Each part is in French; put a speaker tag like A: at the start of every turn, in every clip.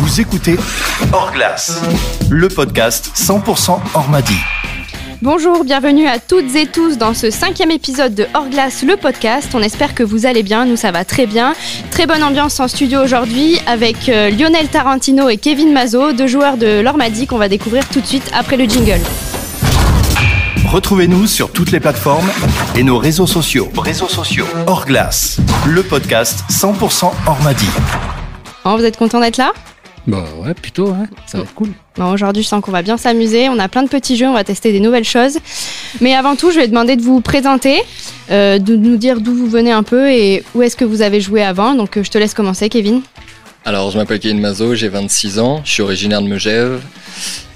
A: Vous écoutez Hors Glace, le podcast 100% Ormadi.
B: Bonjour, bienvenue à toutes et tous dans ce 5e épisode de Hors Glace, le podcast. On espère que vous allez bien, nous ça va très bien. Très bonne ambiance en studio aujourd'hui avec Lionel Tarantino et Kevin Mazot, deux joueurs de l'Ormadi qu'on va découvrir tout de suite après le jingle.
A: Retrouvez-nous sur toutes les plateformes et nos réseaux sociaux. Hors Glace, le podcast 100% Ormadi.
B: Oh, vous êtes contents d'être là ?
C: Bah ouais, plutôt, ouais. Ça va être cool.
B: Bon, aujourd'hui, je sens qu'on va bien s'amuser. On a plein de petits jeux, on va tester des nouvelles choses. Mais avant tout, je vais demander de vous présenter, de nous dire d'où vous venez un peu et où est-ce que vous avez joué avant. Donc, je te laisse commencer, Kevin.
D: Alors, je m'appelle Kevin Mazot, j'ai 26 ans, je suis originaire de Megève.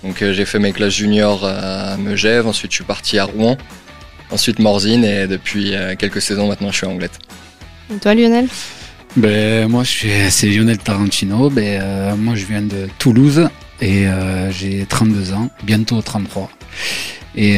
D: Donc, j'ai fait mes classes juniors à Megève, ensuite je suis parti à Rouen, ensuite Morzine et depuis quelques saisons maintenant, je suis à Anglette.
B: Et toi, Lionel ?
C: Moi, c'est Lionel Tarantino. Moi, je viens de Toulouse et j'ai 32 ans, bientôt 33. Et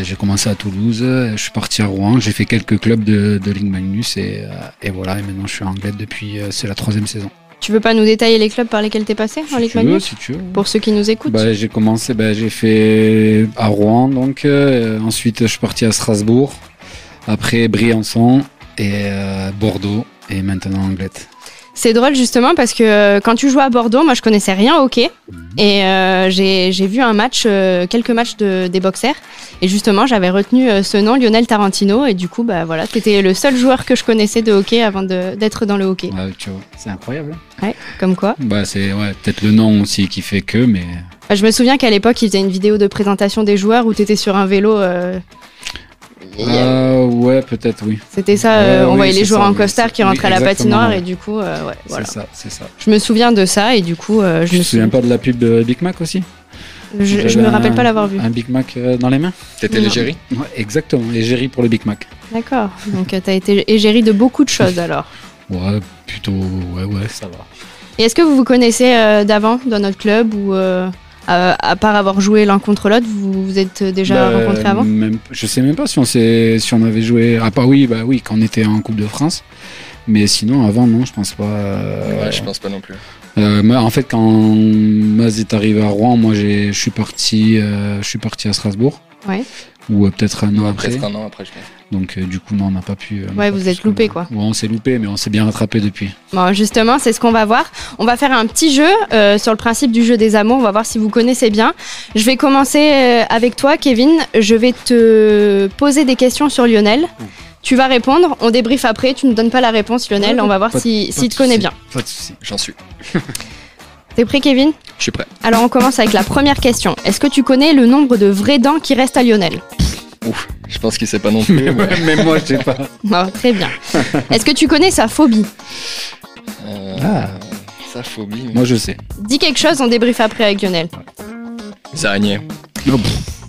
C: j'ai commencé à Toulouse, je suis parti à Rouen, j'ai fait quelques clubs de Ligue Magnus et voilà. Et maintenant, je suis à Anglette depuis, c'est la 3e saison.
B: Tu veux pas nous détailler les clubs par lesquels t'es passé en Ligue Magnus ?
C: Si tu veux.
B: Pour ceux qui nous écoutent.
C: J'ai commencé, j'ai fait à Rouen, donc ensuite je suis parti à Strasbourg, après Briançon et Bordeaux et maintenant Anglette.
B: C'est drôle justement parce que quand tu jouais à Bordeaux, moi je connaissais rien au hockey et j'ai vu quelques matchs des boxers et justement j'avais retenu ce nom, Lionel Tarantino, et du coup t'étais le seul joueur que je connaissais de hockey avant d'être dans le hockey.
C: Ah, tu vois, c'est incroyable.
B: Ouais, comme quoi.
C: C'est peut-être le nom aussi qui fait que, mais...
B: Je me souviens qu'à l'époque ils faisaient une vidéo de présentation des joueurs où t'étais sur un vélo.
C: Ouais, peut-être, oui.
B: C'était ça, on voyait les joueurs en costard qui rentraient à la patinoire et du coup, voilà.
C: C'est ça.
B: Je me souviens de ça et du coup,
C: je me souviens pas de la pub de Big Mac aussi.
B: Je me rappelle pas l'avoir vu.
C: Un Big Mac dans les mains.
D: T'étais l'égérie ?
C: Ouais, exactement, l'égérie pour le Big Mac.
B: D'accord, donc t'as été égérie de beaucoup de choses alors.
C: Ouais, plutôt, ouais, ça va.
B: Et est-ce que vous vous connaissez d'avant dans notre club ou à part avoir joué l'un contre l'autre, vous vous êtes déjà rencontrés avant ?
C: Je sais même pas si on avait joué. Ah, oui, quand on était en Coupe de France. Mais sinon, avant, non, je pense pas.
D: Ouais, je pense pas non plus.
C: En fait, quand Maz est arrivé à Rouen, moi, je suis parti à Strasbourg.
B: Ouais.
C: Ou peut-être un an après.
D: Peut-être un an après, je pense.
C: Donc, du coup, non, on n'a pas pu.
B: Ouais, vous êtes loupé, quoi.
C: Ouais, on s'est loupé, mais on s'est bien rattrapé depuis.
B: Bon, justement, c'est ce qu'on va voir. On va faire un petit jeu sur le principe du jeu des amours. On va voir si vous connaissez bien. Je vais commencer avec toi, Kevin. Je vais te poser des questions sur Lionel. Tu vas répondre. On débriefe après. Tu ne donnes pas la réponse, Lionel.
C: Ouais,
B: on va voir s'il te connaît bien.
C: Pas de souci.
D: J'en suis.
B: T'es prêt, Kevin ?
D: Je suis prêt.
B: Alors, on commence avec la première question. Est-ce que tu connais le nombre de vraies dents qui restent à Lionel ?
D: Ouf, je pense qu'il sait pas non plus.
C: Même moi, je sais pas.
B: Oh, très bien. Est-ce que tu connais sa phobie ?
D: Sa phobie.
C: Moi, je sais.
B: Dis quelque chose, on débriefe après avec Lionel.
D: Les araignées.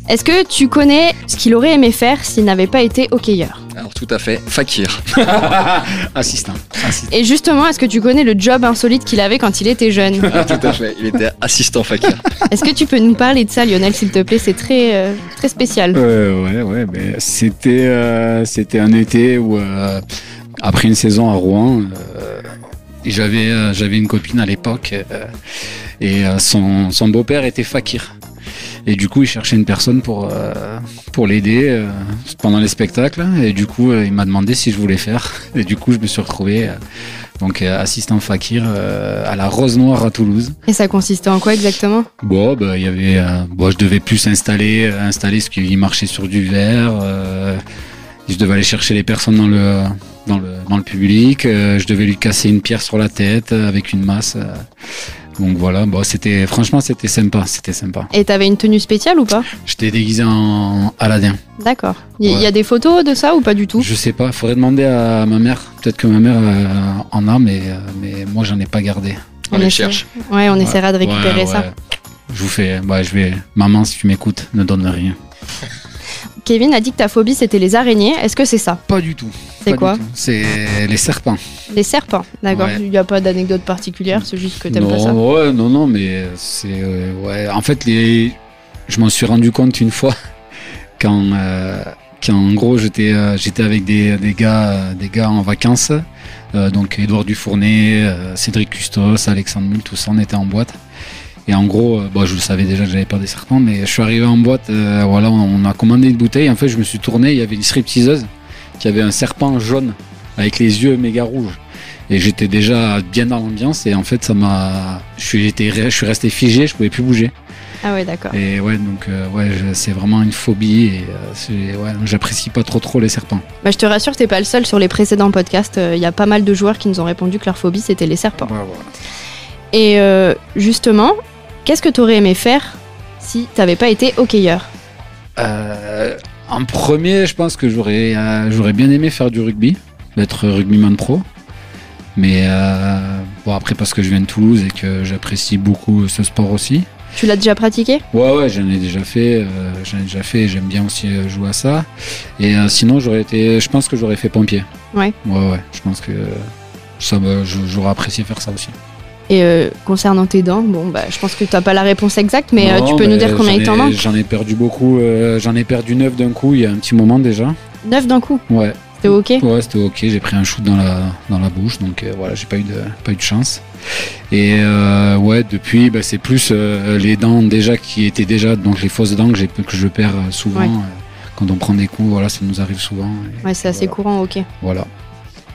B: Est-ce que tu connais ce qu'il aurait aimé faire s'il n'avait pas été hockeyeur ?
D: Alors tout à fait, fakir.
C: Assistant.
B: Et justement, est-ce que tu connais le job insolite qu'il avait quand il était jeune ?
D: Tout à fait, il était assistant fakir.
B: Est-ce que tu peux nous parler de ça, Lionel, s'il te plaît ? C'est très, très spécial.
C: Ouais, c'était un été où, après une saison à Rouen, j'avais une copine à l'époque et son beau-père était fakir. Et du coup, il cherchait une personne pour l'aider pendant les spectacles. Et du coup, il m'a demandé si je voulais faire. Et du coup, je me suis retrouvé assistant fakir à la Rose Noire à Toulouse.
B: Et ça consistait en quoi exactement ?
C: Il y avait, je devais plus installer ce qui marchait sur du verre. Je devais aller chercher les personnes dans le public. Je devais lui casser une pierre sur la tête avec une masse. Donc voilà, franchement c'était sympa.
B: Et t'avais une tenue spéciale ou pas ?
C: J'étais déguisé en Aladdin.
B: D'accord. Il y a des photos de ça ou pas du tout ?
C: Je sais pas, faudrait demander à ma mère. Peut-être que ma mère en a, mais moi j'en ai pas gardé.
D: On les cherche.
B: Ouais, on essaiera de récupérer ça.
C: Je vous fais, maman, si tu m'écoutes, ne donne rien.
B: Kevin a dit que ta phobie c'était les araignées. Est-ce que c'est ça ?
C: Pas du tout.
B: C'est quoi ?
C: C'est les serpents.
B: Les serpents, d'accord.
C: Ouais.
B: Il n'y a pas d'anecdote particulière, c'est juste que t'aimes pas ça.
C: Non, mais c'est En fait, je m'en suis rendu compte une fois quand en gros j'étais avec des gars en vacances Donc Édouard Dufournet, Cédric Custos, Alexandre Mule, tout ça, on était en boîte. Et en gros, je le savais déjà que j'avais peur des serpents, mais je suis arrivé en boîte, voilà, on a commandé une bouteille. En fait, je me suis tourné, il y avait une stripteaseuse qui avait un serpent jaune avec les yeux méga rouges. Et j'étais déjà bien dans l'ambiance et en fait, je suis resté figé, je pouvais plus bouger.
B: Ah ouais, d'accord.
C: Et ouais, donc c'est vraiment une phobie et j'apprécie pas trop les serpents.
B: Bah, je te rassure, t'es pas le seul. Sur les précédents podcasts, il y a pas mal de joueurs qui nous ont répondu que leur phobie c'était les serpents.
C: Ouais, voilà.
B: Et justement, qu'est-ce que t'aurais aimé faire si t'avais pas été hockeyeur?
C: En premier, je pense que j'aurais bien aimé faire du rugby, d'être rugbyman pro. Mais après, parce que je viens de Toulouse et que j'apprécie beaucoup ce sport aussi.
B: Tu l'as déjà pratiqué?
C: Ouais, j'en ai déjà fait. J'aime bien aussi jouer à ça. Et sinon, je pense que j'aurais fait pompier.
B: Ouais.
C: Ouais, je pense que j'aurais apprécié faire ça aussi.
B: Et concernant tes dents, je pense que t'as pas la réponse exacte, mais tu peux nous dire combien il t'en manque?
C: J'en ai perdu beaucoup. J'en ai perdu 9 d'un coup il y a un petit moment déjà.
B: 9 d'un coup?
C: Ouais.
B: C'était ok?
C: Ouais, c'était ok. J'ai pris un shoot dans la bouche, donc voilà, j'ai pas eu de chance. Et depuis, c'est plus les dents déjà qui étaient déjà, donc les fausses dents que je perds souvent.
B: Ouais.
C: Quand on prend des coups, voilà, ça nous arrive souvent.
B: Ouais, c'est assez courant, ok.
C: Voilà.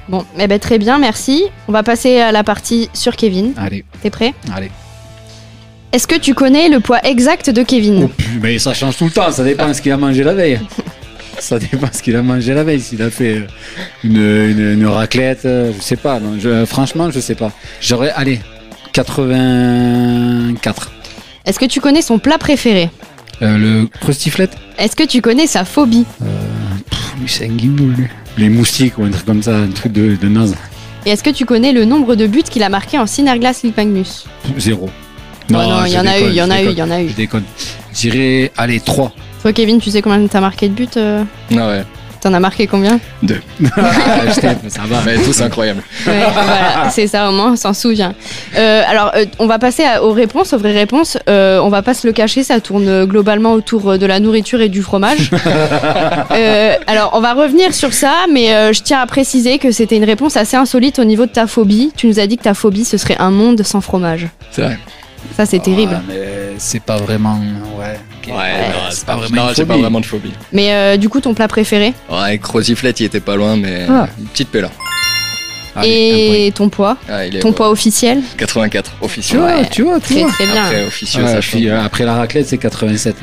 B: Bon, très bien, merci. On va passer à la partie sur Kevin.
C: Allez.
B: T'es prêt?
C: Allez.
B: Est-ce que tu connais le poids exact de Kevin?
C: Mais ça change tout le temps, ça dépend de ce qu'il a mangé la veille. Ça dépend ce qu'il a mangé la veille. S'il a fait une raclette, je sais pas. Non, franchement, je sais pas. J'aurais, 84.
B: Est-ce que tu connais son plat préféré?
C: Le crustiflette.
B: Est-ce que tu connais sa phobie?
C: C'est un guimboule, lui. Les moustiques ou un truc comme ça, un truc de naze.
B: Et est-ce que tu connais le nombre de buts qu'il a marqué en Synerglace Ligue Magnus?
C: 0.
B: Non, il y en a eu.
C: Je déconne. Je dirais, 3.
B: Toi, Kevin, tu sais combien t'as marqué de buts?
D: Ah ouais.
B: T'en as marqué combien?
D: 2.
C: Ça va.
D: Mais tous incroyables.
B: Ouais, voilà, c'est ça, au moins on s'en souvient. On va passer aux vraies réponses. On va pas se le cacher, ça tourne globalement autour de la nourriture et du fromage. Alors, on va revenir sur ça, mais je tiens à préciser que c'était une réponse assez insolite au niveau de ta phobie. Tu nous as dit que ta phobie, ce serait un monde sans fromage.
D: C'est vrai.
B: Ça, c'est terrible.
C: Mais c'est pas vraiment. Ouais.
D: Non,
C: c'est pas vraiment.
D: Non, j'ai pas vraiment de phobie.
B: Mais du coup, ton plat préféré?
D: Ouais, croziflette, il était pas loin, mais une petite pelle.
B: Et ton poids? Ton poids officiel?
D: 84, officiel.
C: Tu vois.
B: Très bien.
D: Après, officieux, ça change.
C: Après la raclette, c'est 87.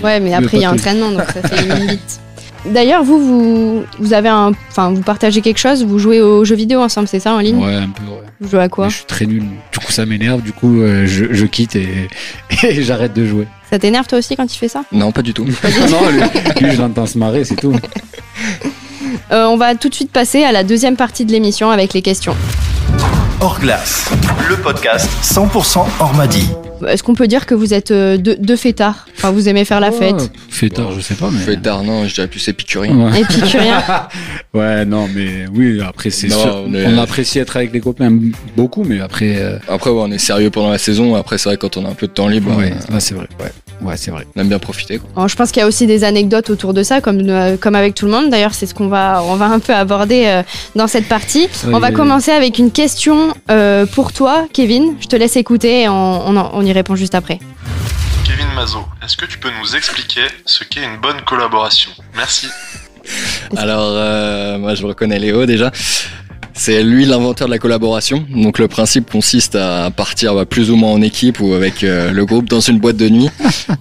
B: Ouais, mais après, il y a entraînement, donc ça fait une vite. D'ailleurs, vous avez vous partagez quelque chose, vous jouez aux jeux vidéo ensemble, c'est ça, en ligne?
C: Ouais, un peu, ouais.
B: Vous jouez à quoi?
C: Mais je suis très nul. Du coup, ça m'énerve, je quitte et j'arrête de jouer.
B: Ça t'énerve toi aussi quand il fait ça?
D: Non, pas du tout.
C: Non, lui, je l'entends se marrer, c'est tout.
B: On va tout de suite passer à la deuxième partie de l'émission avec les questions.
A: Hors glace, le podcast 100% Ormadi.
B: Est-ce qu'on peut dire que vous êtes deux fêtards? Enfin, vous aimez faire la fête?
C: Fêtard, je sais pas. Mais...
D: Fêtard, non, je dirais plus épicurien.
C: Ouais.
B: Épicurien.
C: Ouais, non, mais oui, après, c'est sûr. On apprécie être avec les copains beaucoup, mais après.
D: Après, on est sérieux pendant la saison. Après, c'est vrai, quand on a un peu de temps libre.
C: Ouais, là, c'est vrai. Ouais, c'est vrai.
D: On aime bien profiter, quoi.
B: Alors, je pense qu'il y a aussi des anecdotes autour de ça, comme avec tout le monde. D'ailleurs, c'est ce qu'on va un peu aborder dans cette partie. On va commencer avec une question pour toi, Kevin. Je te laisse écouter et on y répond juste après.
E: Kevin Mazot, est-ce que tu peux nous expliquer ce qu'est une bonne collaboration? Merci.
D: Alors, moi je reconnais Léo déjà. C'est lui l'inventeur de la collaboration. Donc le principe consiste à partir plus ou moins en équipe ou avec le groupe dans une boîte de nuit.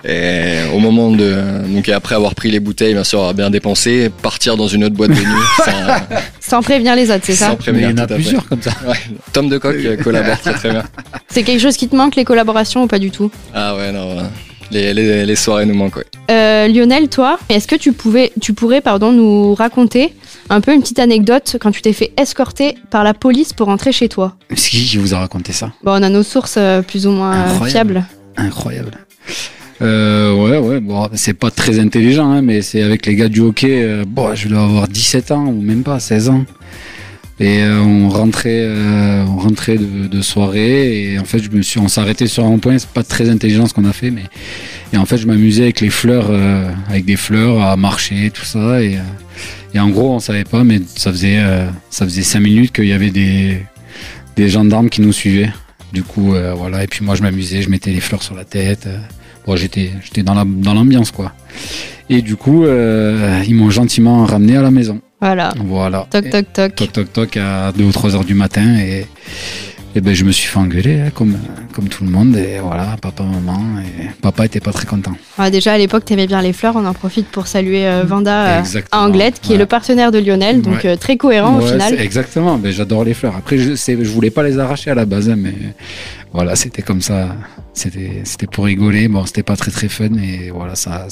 D: Et au moment donc après avoir pris les bouteilles, bien sûr, avoir bien dépensé, partir dans une autre boîte de nuit.
B: Sans prévenir les autres, c'est ça?
D: Sans prévenir,
C: il y en a plusieurs comme ça.
D: Ouais. Tom de Coq collabore très bien.
B: C'est quelque chose qui te manque, les collaborations, ou pas du tout?
D: Ah ouais, non. Les soirées nous manquent, ouais.
B: Lionel, toi, est-ce que tu pourrais nous raconter un peu une petite anecdote quand tu t'es fait escorter par la police pour rentrer chez toi?
C: C'est qui vous a raconté ça?
B: Bon, on a nos sources plus ou moins fiables.
C: Incroyable. Ouais, bon, c'est pas très intelligent, hein, mais c'est avec les gars du hockey. Je dois avoir 17 ans ou même pas 16 ans. Et on rentrait de soirée et en fait on s'est arrêté sur un point. C'est pas très intelligent ce qu'on a fait, mais Et en fait, je m'amusais avec les fleurs, avec des fleurs, à marcher, tout ça. Et en gros, on savait pas, mais ça faisait 5 minutes qu'il y avait des gendarmes qui nous suivaient. Du coup, voilà. Et puis moi, je m'amusais, je mettais les fleurs sur la tête. Bon, j'étais dans l'ambiance, quoi. Et du coup, ils m'ont gentiment ramené à la maison.
B: Voilà. Toc, toc, toc.
C: Toc, toc, toc, à 2 ou 3 heures du matin. Et ben, je me suis fait engueuler, hein, comme tout le monde. Et voilà, papa, maman. Et papa était pas très content.
B: Ouais, déjà, à l'époque, t'aimais bien les fleurs. On en profite pour saluer Vanda à Anglette, qui est le partenaire de Lionel. Donc, très cohérent au final.
C: Exactement. Ben, j'adore les fleurs. Après, je voulais pas les arracher à la base, hein, mais voilà, c'était comme ça. C'était pour rigoler. Bon, c'était pas très très fun. Et voilà, ça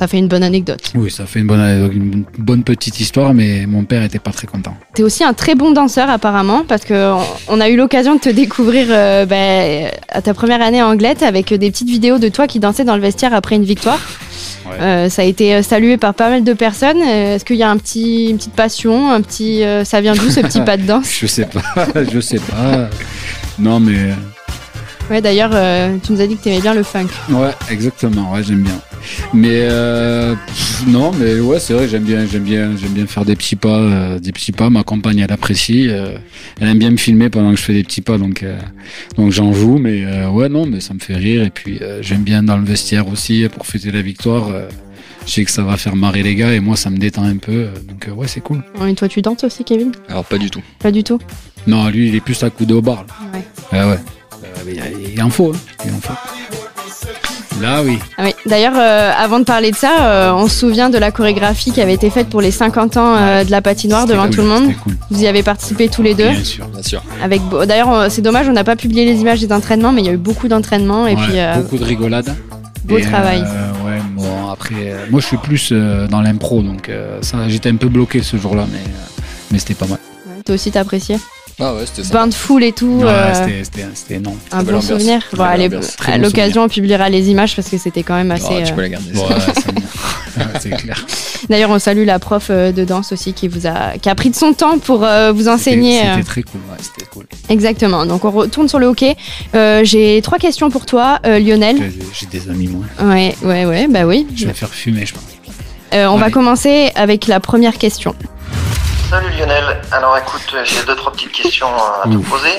B: fait une bonne anecdote.
C: Oui, ça fait une bonne petite histoire, mais mon père était pas très content.
B: T'es aussi un très bon danseur apparemment, parce qu'on a eu l'occasion de te découvrir à ta première année à Anglette avec des petites vidéos de toi qui dansais dans le vestiaire après une victoire. Ouais. Ça a été salué par pas mal de personnes. Est-ce qu'il y a une petite passion, ça vient d'où ce petit pas de danse?
C: Je sais pas. Non, mais...
B: Ouais, d'ailleurs, tu nous as dit que t'aimais bien le funk.
C: Ouais, exactement. Ouais, j'aime bien. Mais non, mais ouais, c'est vrai, j'aime bien faire des petits pas. Ma compagne, elle apprécie. Elle aime bien me filmer pendant que je fais des petits pas, donc j'en joue. Mais ouais, non, mais ça me fait rire. Et puis j'aime bien dans le vestiaire aussi pour fêter la victoire. Je sais que ça va faire marrer les gars et moi, ça me détend un peu. Donc ouais, c'est cool.
B: Et toi, tu danses aussi, Kevin?
D: Alors pas du tout.
B: Pas du tout.
C: Non, lui, il est plus accoudé au bar. Là. Ouais. Ouais. Il en faut, Là, oui.
B: Ah oui. D'ailleurs, avant de parler de ça, on se souvient de la chorégraphie qui avait été faite pour les 50 ans de la patinoire devant tout le monde.
C: Cool.
B: Vous y avez participé tous les deux.
C: Bien sûr.
B: D'ailleurs, c'est dommage, on n'a pas publié les images des entraînements, mais il y a eu beaucoup d'entraînements. Et puis,
C: beaucoup de rigolades.
B: Beau travail.
C: Ouais, bon, après, moi je suis plus dans l'impro, donc ça, j'étais un peu bloqué ce jour-là, mais c'était pas mal.
B: Ouais, toi aussi, t'as apprécié?
D: Ah ouais, c'était ça.
B: Bain de foule et tout.
C: C'était énorme.
B: Un bon souvenir. Bon, à l'occasion, on publiera les images parce que c'était quand même assez.
D: Tu peux les garder.
C: C'est clair.
B: D'ailleurs, on salue la prof de danse aussi qui a pris de son temps pour vous enseigner.
C: C'était très cool. Ouais, c'était cool.
B: Exactement. Donc, on retourne sur le hockey. J'ai 3 questions pour toi, Lionel.
C: J'ai des amis, moi.
B: Ouais, bah oui.
C: Je vais faire fumer, je pense.
B: On va commencer avec la première question.
F: Salut Lionel, alors écoute, j'ai 2-3 petites questions à te poser.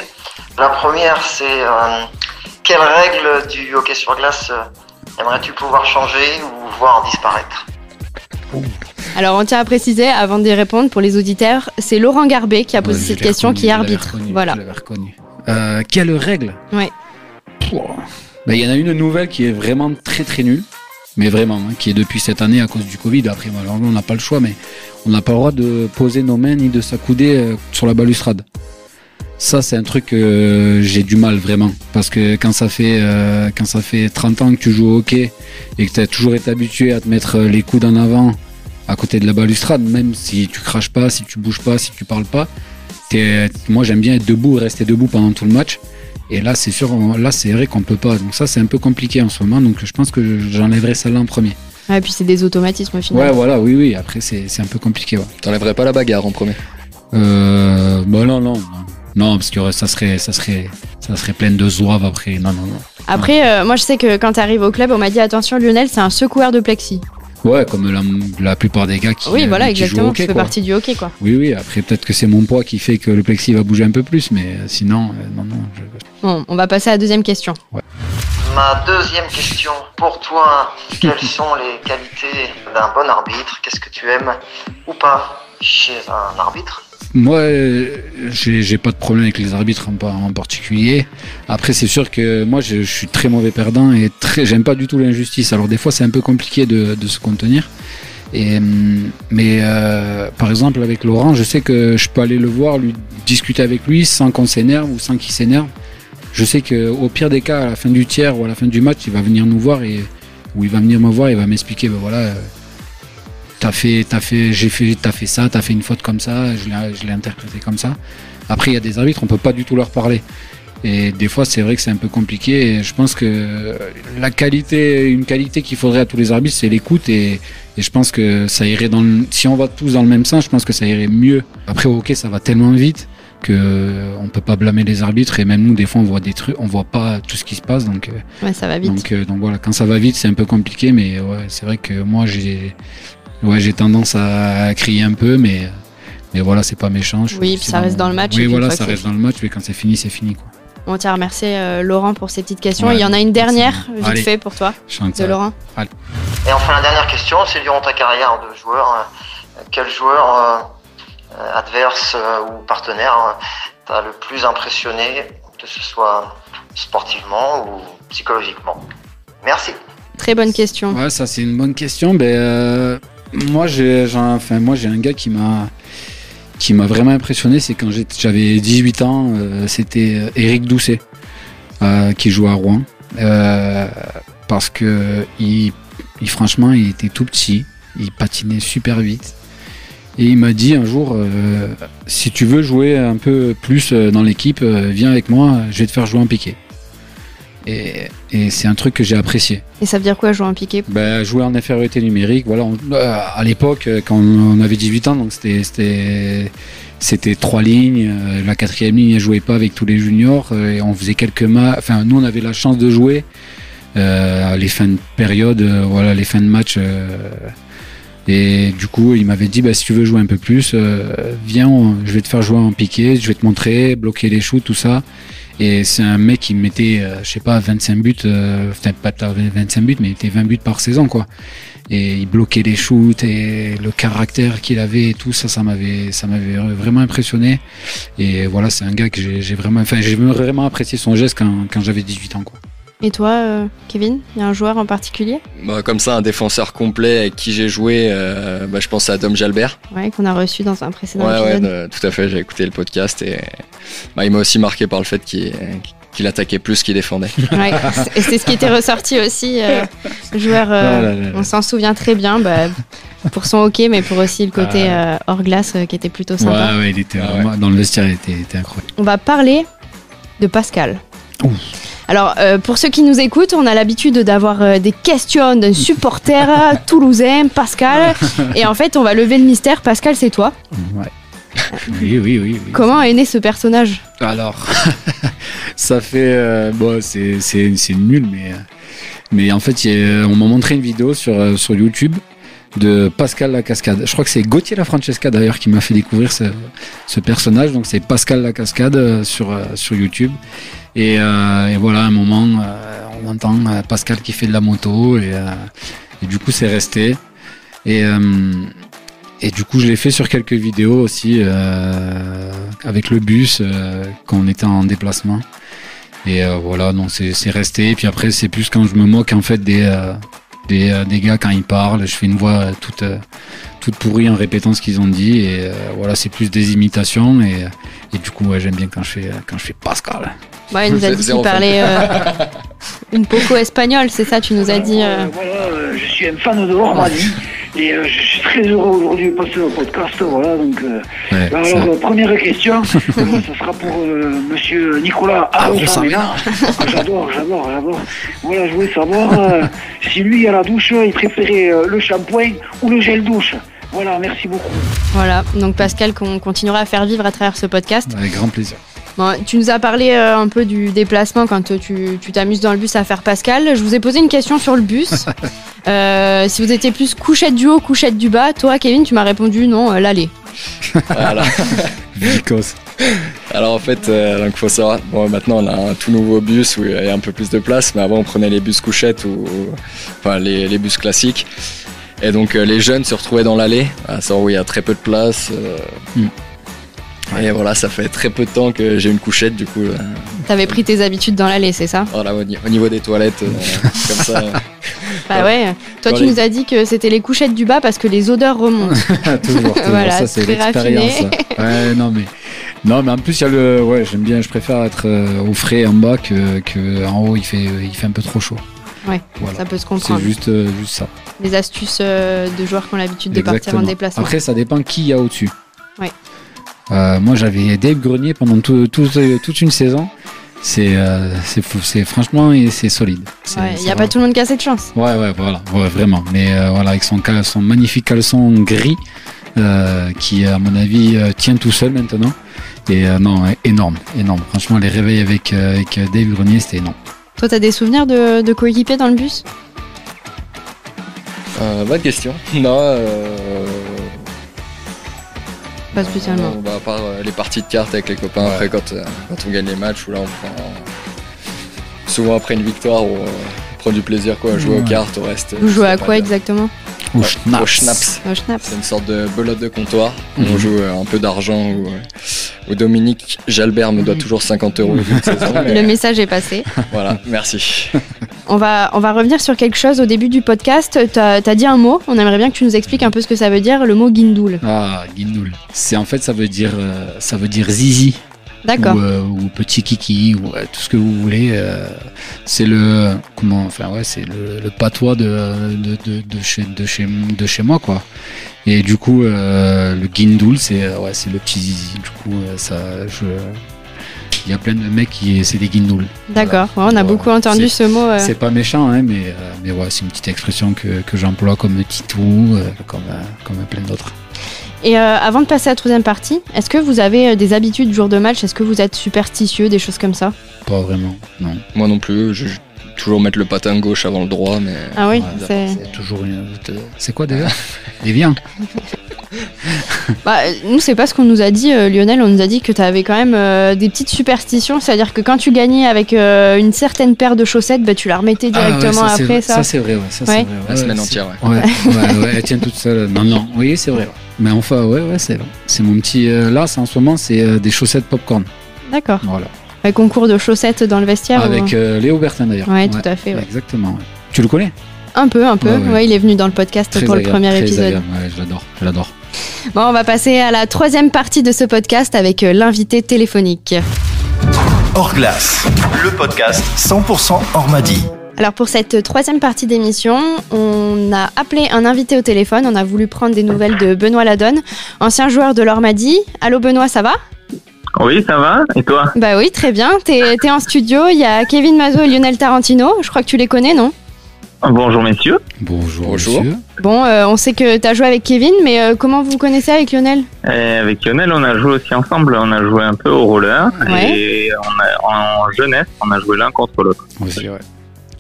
F: La première, c'est quelles règles du hockey sur glace aimerais-tu pouvoir changer ou voir disparaître?
B: Alors on tient à préciser, avant d'y répondre, pour les auditeurs, c'est Laurent Garbet qui a posé cette question, qui est arbitre. Voilà.
C: Je l'avais reconnu. Quelles règles?
B: Ouais.
C: Il y en a une nouvelle qui est vraiment très très nulle. Mais vraiment, qui est depuis cette année à cause du Covid. Après, malheureusement, on n'a pas le choix, mais on n'a pas le droit de poser nos mains ni de s'accouder sur la balustrade. Ça, c'est un truc que j'ai du mal vraiment. Parce que quand ça fait 30 ans que tu joues au hockey et que tu as toujours été habitué à te mettre les coudes en avant à côté de la balustrade, même si tu craches pas, si tu bouges pas, si tu parles pas, moi j'aime bien être debout, rester debout pendant tout le match. Et là, c'est sûr, là, c'est vrai qu'on peut pas. Donc ça, c'est un peu compliqué en ce moment. Donc je pense que j'enlèverai celle-là en premier.
B: Ouais, et puis c'est des automatismes au final.
C: Ouais, voilà, oui. Après, c'est un peu compliqué. Ouais.
D: T'enlèverais pas la bagarre en premier?
C: Non, parce que ça serait plein de zouaves après. Non.
B: Après, moi, je sais que quand t'arrives au club, on m'a dit attention, Lionel, c'est un secoueur de plexi.
C: Ouais, comme la plupart des gars qui,
B: oui, voilà,
C: qui
B: exactement,
C: jouent au hockey.
B: Ça fait partie du hockey, quoi.
C: Oui. Après, peut-être que c'est mon poids qui fait que le plexi va bouger un peu plus, mais sinon, non.
B: Bon, on va passer à la deuxième question.
C: Ouais.
F: Ma deuxième question, pour toi, quelles sont les qualités d'un bon arbitre? Qu'est-ce que tu aimes ou pas chez un arbitre?
C: Moi, j'ai pas de problème avec les arbitres en particulier. Après, c'est sûr que moi, je suis très mauvais perdant et j'aime pas du tout l'injustice. Alors des fois, c'est un peu compliqué de se contenir. Mais par exemple, avec Laurent, je sais que je peux aller le voir, lui discuter avec lui sans qu'on s'énerve ou sans qu'il s'énerve. Je sais qu'au pire des cas, à la fin du tiers ou à la fin du match, il va venir nous voir ou il va venir me voir et il va m'expliquer, voilà. T'as fait ça, t'as fait une faute comme ça, je l'ai interprété comme ça. Après, il y a des arbitres, on peut pas du tout leur parler. Et des fois, c'est vrai que c'est un peu compliqué. Et je pense que une qualité qu'il faudrait à tous les arbitres, c'est l'écoute. Et je pense que ça irait si on va tous dans le même sens, je pense que ça irait mieux. Après, au hockey, ça va tellement vite on peut pas blâmer les arbitres, et même nous des fois on voit des trucs, on voit pas tout ce qui se passe, donc
B: ça va vite.
C: Donc voilà, quand ça va vite c'est un peu compliqué, mais ouais, c'est vrai que moi j'ai tendance à crier un peu, mais voilà, c'est pas méchant.
B: Oui, puis ça reste dans le match.
C: Oui, voilà, ça reste dans le match, mais quand c'est fini quoi.
B: On tient à remercier Laurent pour ces petites questions.
C: Ouais,
B: il y en a une dernière vite fait pour toi
C: de
B: Laurent.
C: Allez.
F: Et enfin la dernière question, c'est durant ta carrière de joueur, quel joueur adverse ou partenaire t'a le plus impressionné, que ce soit sportivement ou psychologiquement? Merci.
B: Très bonne question.
C: Ouais, ça c'est une bonne question. Moi j'ai un gars qui m'a vraiment impressionné, c'est quand j'avais 18 ans, c'était Eric Doucet qui jouait à Rouen, parce que franchement il était tout petit, il patinait super vite. Et il m'a dit un jour, si tu veux jouer un peu plus dans l'équipe, viens avec moi, je vais te faire jouer en piqué. Et c'est un truc que j'ai apprécié.
B: Et ça veut dire quoi, jouer en piqué?
C: Jouer en infériorité numérique. Voilà, à l'époque, quand on avait 18 ans, donc c'était 3 lignes. La 4e ligne, elle jouait pas avec tous les juniors. Et on faisait quelques matchs. Enfin, nous, on avait la chance de jouer les fins de période, les fins de match. Et du coup, il m'avait dit, si tu veux jouer un peu plus, viens, je vais te faire jouer en piqué, je vais te montrer, bloquer les shoots, tout ça. Et c'est un mec qui mettait, 25 buts, peut-être pas 25 buts, mais il était 20 buts par saison, quoi. Et il bloquait les shoots, et le caractère qu'il avait et tout ça, ça m'avait vraiment impressionné. Et voilà, c'est un gars que j'ai vraiment apprécié son geste quand j'avais 18 ans, quoi.
B: Et toi, Kevin, il y a un joueur en particulier?
D: Comme ça, un défenseur complet avec qui j'ai joué, je pense à Dom Jalbert.
B: Ouais, qu'on a reçu dans un précédent épisode.
D: Ouais, tout à fait, j'ai écouté le podcast et il m'a aussi marqué par le fait qu'il attaquait plus qu'il défendait.
B: Ouais, et c'est ce qui était ressorti aussi. Joueur, on s'en souvient très bien, pour son hockey, mais pour aussi le côté hors glace qui était plutôt sympa.
C: Ouais, il était dans le vestiaire, il était incroyable.
B: On va parler de Pascal.
C: Ouh.
B: Alors, pour ceux qui nous écoutent, on a l'habitude d'avoir des questions d'un supporter toulousain, Pascal. Et en fait, on va lever le mystère. Pascal, c'est toi.
C: Ouais. Oui.
B: Comment est né ce personnage?
C: Alors, ça fait... c'est nul, mais en fait, on m'a montré une vidéo sur YouTube de Pascal la Cascade. Je crois que c'est Gauthier La Francesca d'ailleurs qui m'a fait découvrir ce personnage. Donc c'est Pascal la Cascade sur YouTube. Et voilà, à un moment, on entend Pascal qui fait de la moto et du coup c'est resté. Et du coup je l'ai fait sur quelques vidéos aussi avec le bus quand on était en déplacement. Et voilà, donc c'est resté. Et puis après c'est plus quand je me moque en fait des gars quand ils parlent, je fais une voix toute pourrie en répétant ce qu'ils ont dit, et voilà, c'est plus des imitations, et du coup j'aime bien quand je fais Pascal.
B: Ouais, il nous a dit qu'il parlait une poco espagnole, c'est ça, tu nous as dit.
G: Voilà, je suis un fan de Normandie. Et je suis très heureux aujourd'hui de passer au podcast, voilà, donc alors première question, ça sera pour monsieur Nicolas Arrosamena. J'adore. Voilà, je voulais savoir si lui à la douche, il préférait le shampoing ou le gel douche. Voilà, merci beaucoup.
B: Voilà, donc Pascal qu'on continuera à faire vivre à travers ce podcast.
C: Avec grand plaisir.
B: Bon, tu nous as parlé un peu du déplacement quand tu t'amuses dans le bus à faire Pascal. Je vous ai posé une question sur le bus. Si vous étiez plus couchette du haut, couchette du bas, toi Kevin, tu m'as répondu non, l'aller.
D: Voilà.
C: Vicos.
D: Alors en fait, donc faut savoir, maintenant on a un tout nouveau bus où il y a un peu plus de place, mais avant on prenait les bus couchettes les bus classiques. Et donc les jeunes se retrouvaient dans l'allée, à savoir où il y a très peu de place. Et voilà, ça fait très peu de temps que j'ai une couchette, du coup.
B: T'avais pris tes habitudes dans l'allée, c'est ça?
D: Voilà, au niveau des toilettes, comme ça.
B: Bah ouais. Toi, tu nous as dit que c'était les couchettes du bas parce que les odeurs remontent.
C: toujours.
B: Voilà,
C: ça c'est
B: très
C: l'expérience. Ouais, non mais en plus il y a j'aime bien, je préfère être au frais en bas que en haut il fait un peu trop chaud.
B: Ouais, voilà. Ça peut se comprendre.
C: C'est juste ça.
B: Les astuces de joueurs qui ont l'habitude de partir en déplacement.
C: Après, ça dépend qui il y a au-dessus.
B: Ouais.
C: Moi, j'avais Dave Grenier pendant toute une saison. C'est franchement, c'est solide.
B: Il n'y a pas tout le monde qui a cette chance.
C: Ouais, voilà, vraiment. Mais voilà, avec son magnifique caleçon gris, qui à mon avis tient tout seul maintenant. Et non, énorme. Franchement, les réveils avec Dave Grenier, c'était énorme.
B: Toi, t'as des souvenirs de coéquipiers dans le bus?
D: Bonne question. Non.
B: Pas spécialement.
D: À part les parties de cartes avec les copains, après quand on gagne les matchs, où là on prend. Souvent après une victoire, on prend du plaisir quoi, à jouer aux cartes, au reste.
B: Vous jouez à quoi exactement?
D: Au schnapps. C'est une sorte de belote de comptoir. On joue un peu d'argent où Dominique Jalbert me doit toujours 50 € d'une saison.
B: Le message est passé.
D: Voilà, merci.
B: On va revenir sur quelque chose au début du podcast. T'as dit un mot, on aimerait bien que tu nous expliques un peu ce que ça veut dire, le mot guindoul.
C: Ah, guindoul. Ça veut dire zizi.
B: D'accord.
C: Ou petit kiki, ou tout ce que vous voulez. C'est le patois de chez moi quoi. Et du coup le guindoul c'est le petit zizi. Du coup il y a plein de mecs c'est des guindouls.
B: D'accord. Voilà. On a beaucoup entendu ce mot.
C: C'est pas méchant hein, mais c'est une petite expression que j'emploie comme titou, comme plein d'autres.
B: Et avant de passer à la troisième partie, est-ce que vous avez des habitudes jour de match? Est-ce que vous êtes superstitieux, des choses comme ça?
C: Pas vraiment, non.
D: Moi non plus, je vais toujours mettre le patin gauche avant le droit, mais...
B: Ah oui,
C: c'est toujours une... C'est quoi déjà? Des viens.
B: Nous, c'est pas ce qu'on nous a dit, Lionel. On nous a dit que tu avais quand même des petites superstitions. C'est-à-dire que quand tu gagnais avec une certaine paire de chaussettes, tu la remettais directement après ça.
C: Ça, c'est vrai,
B: c'est vrai.
D: La semaine entière,
C: ouais, elle tient toute seule. Non, oui, c'est vrai. Mais enfin, c'est vrai. C'est mon petit... là, en ce moment, c'est des chaussettes popcorn.
B: D'accord.
C: Voilà.
B: Un concours de chaussettes dans le vestiaire.
C: Avec Léo Bertin, d'ailleurs.
B: Ouais, tout à fait. Ouais.
C: Exactement. Ouais. Tu le connais?
B: Un peu. Ouais, il est venu dans le podcast pour le premier épisode.
C: Ouais, je l'adore.
B: Bon, on va passer à la troisième partie de ce podcast avec l'invité téléphonique.
A: Hors glace, le podcast 100% Ormadi.
B: Alors pour cette troisième partie d'émission, on a appelé un invité au téléphone. On a voulu prendre des nouvelles de Benoît Ladonne, ancien joueur de l'Ormadi. Allô Benoît, ça va?
H: Oui, ça va. Et toi?
B: Bah oui, très bien. T'es en studio. Il y a Kevin Mazot et Lionel Tarantino. Je crois que tu les connais, non?
H: Bonjour messieurs.
C: Bonjour. Monsieur.
B: Bon, on sait que tu as joué avec Kevin, mais comment vous vous connaissez avec Lionel?
H: Avec Lionel, on a joué aussi ensemble. On a joué un peu au roller.
B: Ouais.
H: Et en jeunesse, on a joué l'un contre l'autre.
C: Aussi, ouais.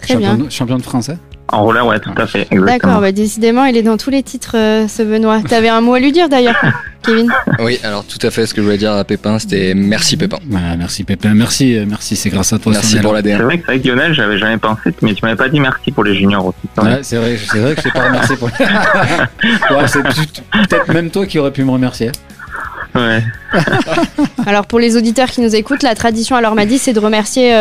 B: Très bien.
C: Champion de France, hein?
H: En roller, ouais, tout à fait. Exactement.
B: D'accord, décidément, il est dans tous les titres, ce Benoît. T'avais un mot à lui dire d'ailleurs, Kevin?
D: Oui, alors tout à fait, ce que je voulais dire à Pépin, c'était merci Pépin.
C: Merci Pépin, merci, c'est grâce à toi.
D: Merci pour l'ADN.
H: C'est vrai que avec Lionel, j'avais jamais pensé, mais tu m'avais pas dit merci pour les juniors aussi.
C: Ouais, c'est vrai que je t'ai pas remercié pour c'est peut-être même toi qui aurais pu me remercier.
H: Ouais.
B: Alors pour les auditeurs qui nous écoutent, la tradition à l'Ormadi, c'est de remercier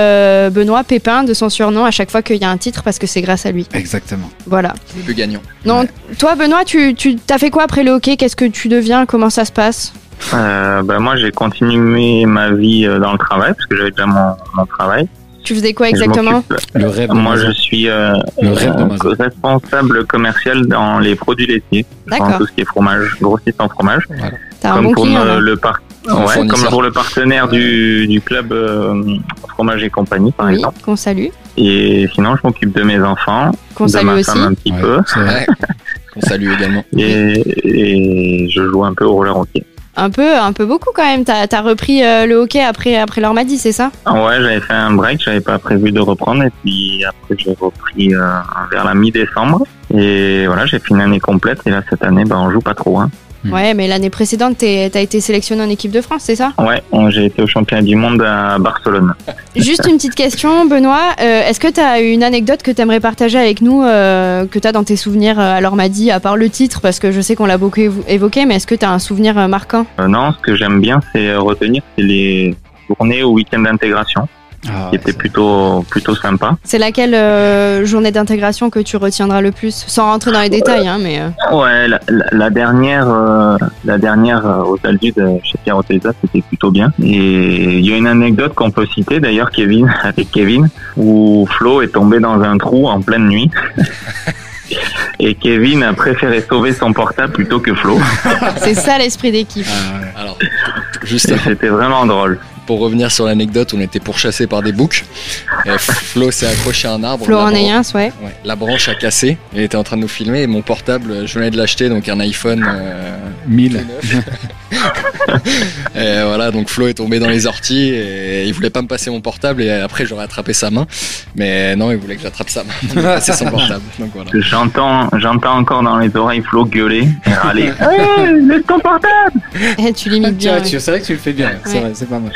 B: Benoît Pépin de son surnom à chaque fois qu'il y a un titre parce que c'est grâce à lui.
C: Exactement.
B: Voilà.
D: Le plus gagnant.
B: Non, toi Benoît, tu t'as fait quoi après le hockey? Qu'est-ce que tu deviens? Comment ça se passe?
H: Moi j'ai continué ma vie dans le travail parce que j'avais déjà mon travail.
B: Tu faisais quoi exactement?
C: Le rêve.
H: Moi je suis responsable commercial dans les produits laitiers.
B: D'accord.
H: Dans tout ce qui est fromage, grossiste en fromage.
B: Voilà. T'as un bon client,
H: comme pour le partenaire du club Fromage et Compagnie, par exemple.
B: Qu'on salue.
H: Et sinon, je m'occupe de mes enfants, de ma femme un petit peu.
D: Qu'on salue également.
H: Et je joue un peu au roller hockey.
B: Un peu beaucoup quand même. T'as repris le hockey après l'Ormadi, c'est ça?
H: Ouais, j'avais fait un break, j'avais pas prévu de reprendre. Et puis après, j'ai repris vers la mi-décembre. Et voilà, j'ai fait une année complète. Et là, cette année, on joue pas trop. Hein.
B: Ouais, mais l'année précédente, t'as été sélectionné en équipe de France, c'est ça?
H: Ouais, j'ai été au championnat du monde à Barcelone.
B: Juste une petite question, Benoît. Est-ce que t'as une anecdote que t'aimerais partager avec nous, que t'as dans tes souvenirs à l'Ormadi, à part le titre, parce que je sais qu'on l'a beaucoup évoqué, mais est-ce que t'as un souvenir marquant?
H: Non, ce que j'aime bien, c'est retenir, c'est les journées au week-end d'intégration. Qui était plutôt sympa. C'est
B: laquelle journée d'intégration que tu retiendras le plus, sans rentrer dans les détails, hein, mais.
H: Ouais, la dernière au Taldude chez Pierre Oteza, c'était plutôt bien. Et il y a une anecdote qu'on peut citer d'ailleurs, avec Kevin, où Flo est tombé dans un trou en pleine nuit. Et Kevin a préféré sauver son portable plutôt que Flo.
B: C'est ça l'esprit d'équipe.
D: Alors, juste
H: c'était vraiment drôle.
D: Pour revenir sur l'anecdote, on était pourchassés par des boucs. Flo s'est accroché à un arbre.
B: Flo en ayant, ouais.
D: La branche a cassé. Il était en train de nous filmer et mon portable, je venais de l'acheter, donc un iPhone
C: 1000.
D: Et voilà, donc Flo est tombé dans les orties et il voulait pas me passer mon portable et après j'aurais attrapé sa main. Mais non, il voulait que j'attrape sa main. Il m'a passé son portable. Donc voilà.
H: J'entends encore dans les oreilles Flo gueuler et râler. Laisse ton portable.
B: Tu l'imites bien.
C: C'est vrai que tu le fais bien, c'est vrai, c'est pas mal.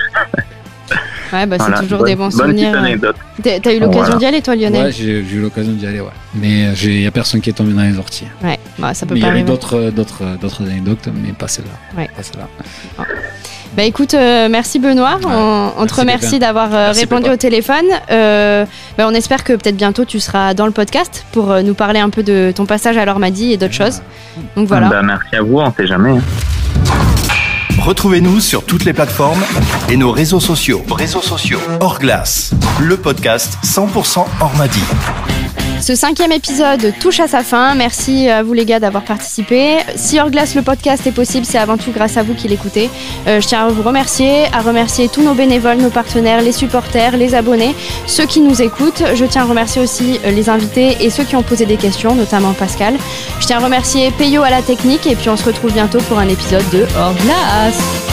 B: Ouais, bah c'est toujours des bons souvenirs.
H: Bonne petite anecdote.
B: T'as eu l'occasion d'y aller, toi, Lionel?
C: Ouais, j'ai eu l'occasion d'y aller, ouais. Mais il y a personne qui est tombé dans les orties.
B: Ouais, bah ça peut
C: mais
B: pas
C: il y
B: arriver.
C: avait d'autres anecdotes, mais pas celle-là.
B: Ouais.
C: Pas celle-là.
B: Bah écoute, merci Benoît, on te remercie d'avoir répondu au téléphone. Bah, on espère que peut-être bientôt tu seras dans le podcast pour nous parler un peu de ton passage à l'Ormadi et d'autres choses. Donc voilà.
H: Bah, merci à vous, on sait jamais.
A: Retrouvez-nous sur toutes les plateformes et nos réseaux sociaux. Hors glace, le podcast 100% Ormadi.
B: Ce 5e épisode touche à sa fin. Merci à vous les gars d'avoir participé. Si Hors glace le podcast est possible, c'est avant tout grâce à vous qui l'écoutez. Je tiens à vous remercier, tous nos bénévoles, nos partenaires, les supporters, les abonnés, ceux qui nous écoutent. Je tiens à remercier aussi les invités et ceux qui ont posé des questions, notamment Pascal. Je tiens à remercier Peyo à la technique et puis on se retrouve bientôt pour un épisode de Hors glace.